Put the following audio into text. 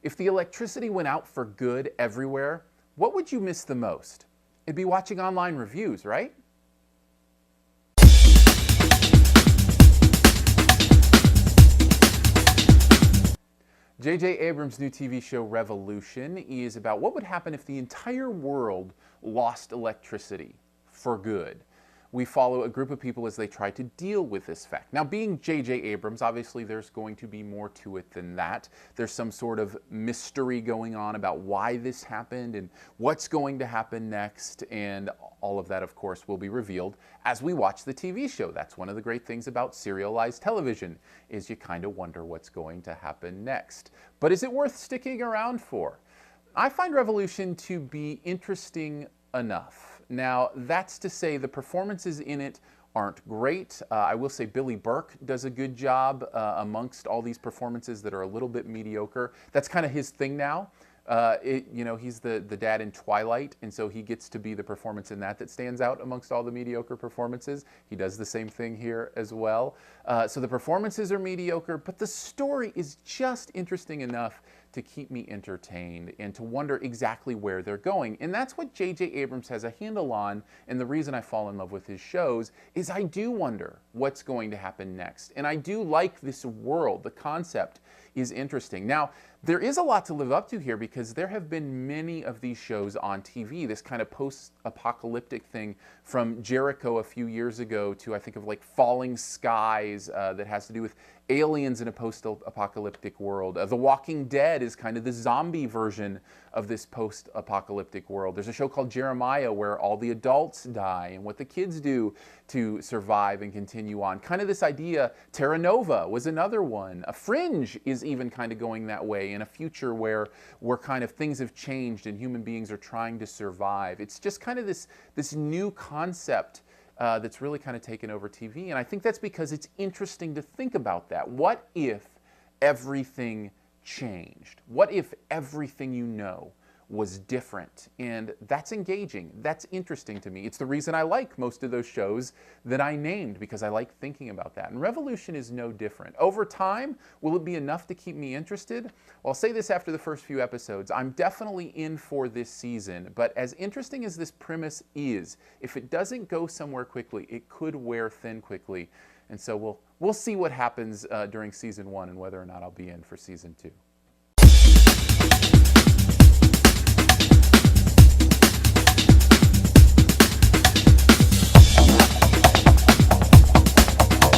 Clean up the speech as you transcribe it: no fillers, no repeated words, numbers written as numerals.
If the electricity went out for good everywhere, what would you miss the most? It'd be watching online reviews, right? JJ Abrams' new TV show Revolution is about what would happen if the entire world lost electricity for good. We follow a group of people as they try to deal with this fact. Now, being JJ Abrams, obviously there's going to be more to it than that. There's some sort of mystery going on about why this happened and what's going to happen next, and all of that, of course, will be revealed as we watch the TV show. That's one of the great things about serialized television, is you kind of wonder what's going to happen next. But is it worth sticking around for? I find Revolution to be interesting enough. Now, that's to say the performances in it aren't great. I will say Billy Burke does a good job amongst all these performances that are a little bit mediocre. That's kind of his thing now. He's the dad in Twilight, and so he gets to be the performance in that stands out amongst all the mediocre performances. He does the same thing here as well. So the performances are mediocre, but the story is just interesting enough to keep me entertained and to wonder exactly where they're going. And that's what JJ Abrams has a handle on, and the reason I fall in love with his shows is I do wonder what's going to happen next. And I do like this world. The concept is interesting. Now, there is a lot to live up to here because there have been many of these shows on TV, this kind of post-apocalyptic thing from Jericho a few years ago to I think of like Falling Skies that has to do with aliens in a post-apocalyptic world. The Walking Dead is kind of the zombie version of this post-apocalyptic world. There's a show called Jeremiah where all the adults die and what the kids do to survive and continue on. Kind of this idea. Terra Nova was another one. A Fringe is even kind of going that way in a future where kind of things have changed and human beings are trying to survive. It's just kind of this new concept that's really kind of taken over TV. And I think that's because it's interesting to think about that. What if everything changed? What if everything you know was different? And that's engaging. That's interesting to me. It's the reason I like most of those shows that I named, because I like thinking about that. And Revolution is no different. Over time, will it be enough to keep me interested? Well, I'll say this after the first few episodes. I'm definitely in for this season, but as interesting as this premise is, if it doesn't go somewhere quickly, it could wear thin quickly. And so we'll see what happens during season 1 and whether or not I'll be in for season 2.